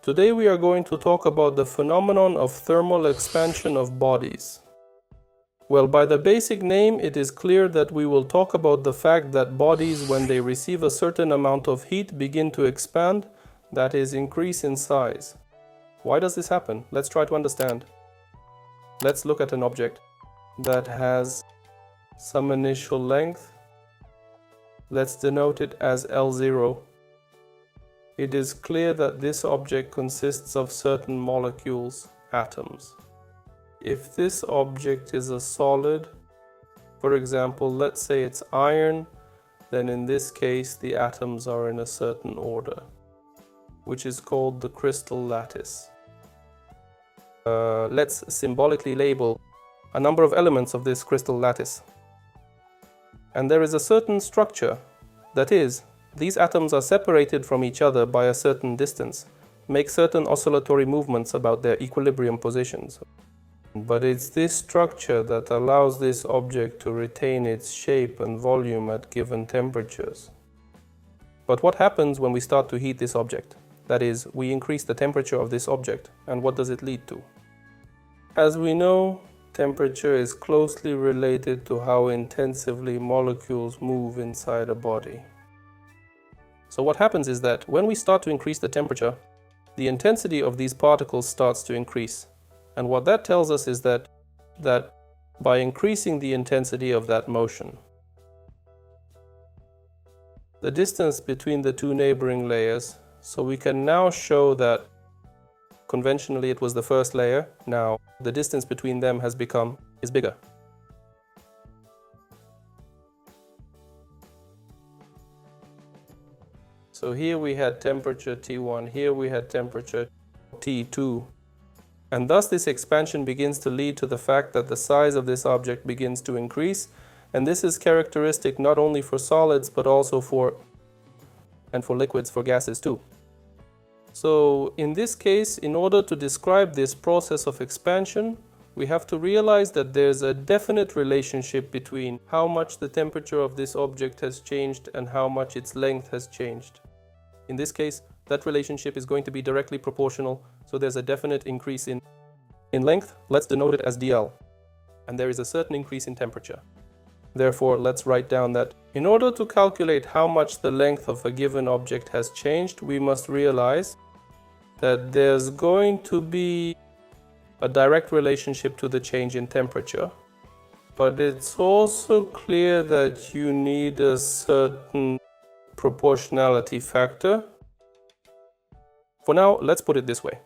Today we are going to talk about the phenomenon of thermal expansion of bodies. Well, by the basic name, it is clear that we will talk about the fact that bodies, when they receive a certain amount of heat, begin to expand, that is, increase in size. Why does this happen? Let's try to understand. Let's look at an object that has some initial length. Let's denote it as L0. It is clear that this object consists of certain molecules, atoms. If this object is a solid, for example, let's say it's iron, then in this case the atoms are in a certain order, which is called the crystal lattice. Let's symbolically label a number of elements of this crystal lattice. And there is a certain structure, that is, these atoms are separated from each other by a certain distance, make certain oscillatory movements about their equilibrium positions. But it's this structure that allows this object to retain its shape and volume at given temperatures. But what happens when we start to heat this object? That is, we increase the temperature of this object, and what does it lead to? As we know, temperature is closely related to how intensively molecules move inside a body. So what happens is that when we start to increase the temperature, the intensity of these particles starts to increase. And what that tells us is that by increasing the intensity of that motion, the distance between the two neighboring layers, so we can now show that conventionally it was the first layer, now the distance between them is bigger. So here we had temperature T1, here we had temperature T2. And thus this expansion begins to lead to the fact that the size of this object begins to increase. And this is characteristic not only for solids, but also for liquids, for gases too. So in this case, in order to describe this process of expansion, we have to realize that there's a definite relationship between how much the temperature of this object has changed and how much its length has changed. In this case, that relationship is going to be directly proportional, so there's a definite increase in length. Let's denote it as dl. And there is a certain increase in temperature. Therefore, let's write down that in order to calculate how much the length of a given object has changed, we must realize that there's going to be a direct relationship to the change in temperature. But it's also clear that you need a certain proportionality factor. For now, let's put it this way.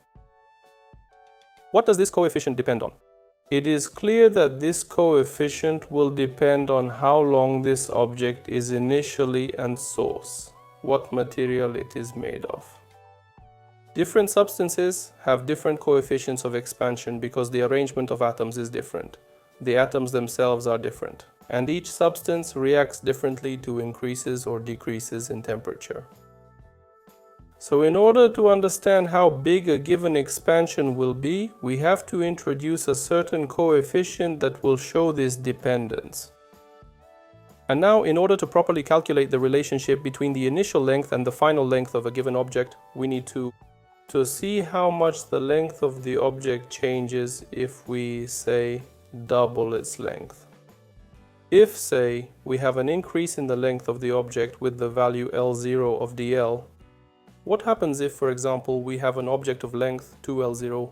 What does this coefficient depend on? It is clear that this coefficient will depend on how long this object is initially and source, what material it is made of. Different substances have different coefficients of expansion because the arrangement of atoms is different. The atoms themselves are different, and each substance reacts differently to increases or decreases in temperature. So in order to understand how big a given expansion will be, we have to introduce a certain coefficient that will show this dependence. And now, in order to properly calculate the relationship between the initial length and the final length of a given object, we need to see how much the length of the object changes if we, say, double its length. If, say, we have an increase in the length of the object with the value L0 of dl, what happens if, for example, we have an object of length 2L0?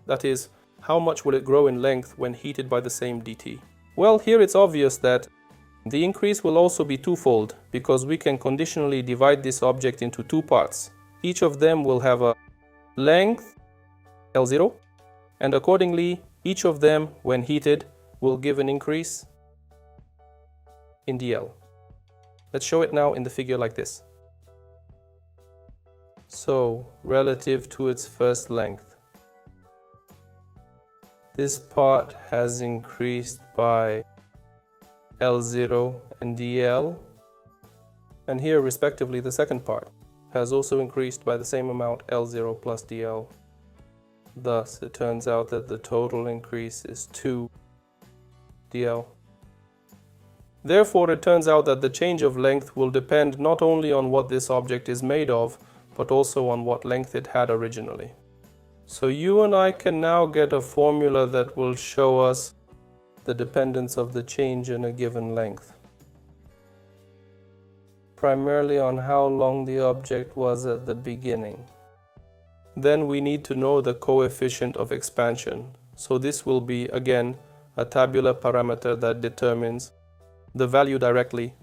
That is, how much will it grow in length when heated by the same dt? Well, here it's obvious that the increase will also be twofold, because we can conditionally divide this object into two parts. Each of them will have a length L0, and accordingly, each of them, when heated, will give an increase in dl. Let's show it now in the figure like this. So, relative to its first length, this part has increased by L0 and dl, and here respectively the second part has also increased by the same amount, L0 plus dl. Thus, it turns out that the total increase is 2 dl. Therefore, it turns out that the change of length will depend not only on what this object is made of, but also on what length it had originally. So you and I can now get a formula that will show us the dependence of the change in a given length, primarily on how long the object was at the beginning. Then we need to know the coefficient of expansion. So this will be, again, a tabular parameter that determines the value directly.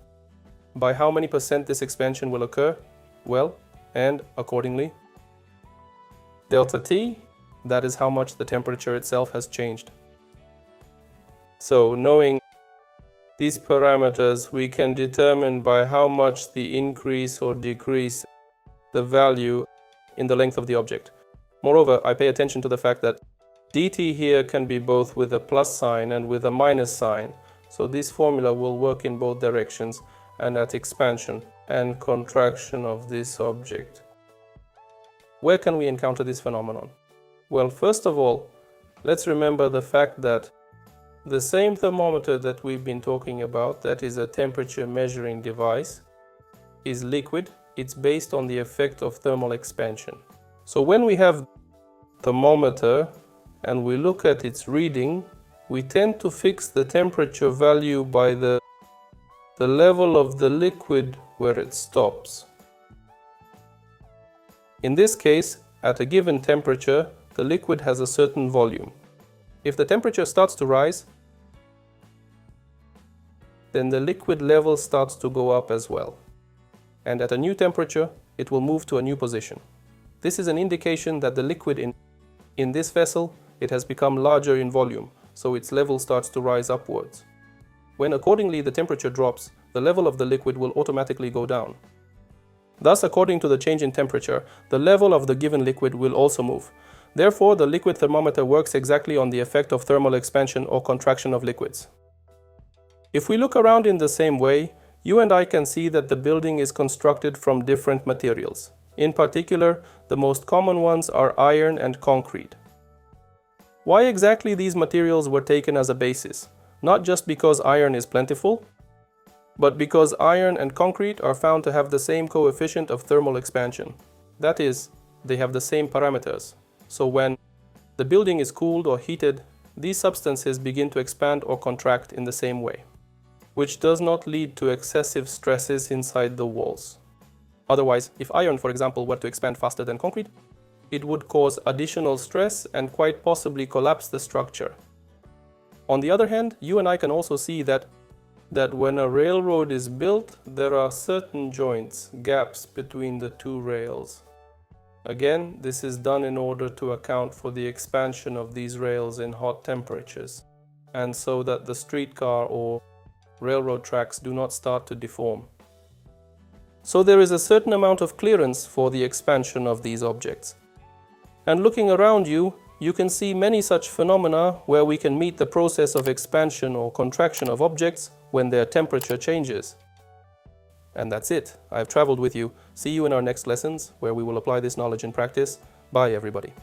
By how many percent this expansion will occur? Well, and accordingly, delta T, that is how much the temperature itself has changed. So knowing these parameters, we can determine by how much the increase or decrease the value in the length of the object. Moreover, I pay attention to the fact that dt here can be both with a plus sign and with a minus sign. So this formula will work in both directions and at expansion and contraction of this object. Where can we encounter this phenomenon? Well, first of all, let's remember the fact that the same thermometer that we've been talking about, that is a temperature measuring device, is liquid. It's based on the effect of thermal expansion. So when we have thermometer and we look at its reading, we tend to fix the temperature value by the level of the liquid where it stops. In this case, at a given temperature, the liquid has a certain volume. If the temperature starts to rise, then the liquid level starts to go up as well. And at a new temperature, it will move to a new position. This is an indication that the liquid in this vessel, it has become larger in volume, so its level starts to rise upwards. When accordingly the temperature drops, the level of the liquid will automatically go down. Thus, according to the change in temperature, the level of the given liquid will also move. Therefore, the liquid thermometer works exactly on the effect of thermal expansion or contraction of liquids. If we look around in the same way, you and I can see that the building is constructed from different materials. In particular, the most common ones are iron and concrete. Why exactly these materials were taken as a basis? Not just because iron is plentiful, but because iron and concrete are found to have the same coefficient of thermal expansion. That is, they have the same parameters. So when the building is cooled or heated, these substances begin to expand or contract in the same way, which does not lead to excessive stresses inside the walls. Otherwise, if iron, for example, were to expand faster than concrete, it would cause additional stress and quite possibly collapse the structure. On the other hand, you and I can also see that when a railroad is built, there are certain joints, gaps between the two rails. Again, this is done in order to account for the expansion of these rails in hot temperatures, and so that the streetcar or railroad tracks do not start to deform. So there is a certain amount of clearance for the expansion of these objects. And looking around you, you can see many such phenomena where we can meet the process of expansion or contraction of objects when their temperature changes. And that's it. I've traveled with you. See you in our next lessons, where we will apply this knowledge in practice. Bye, everybody.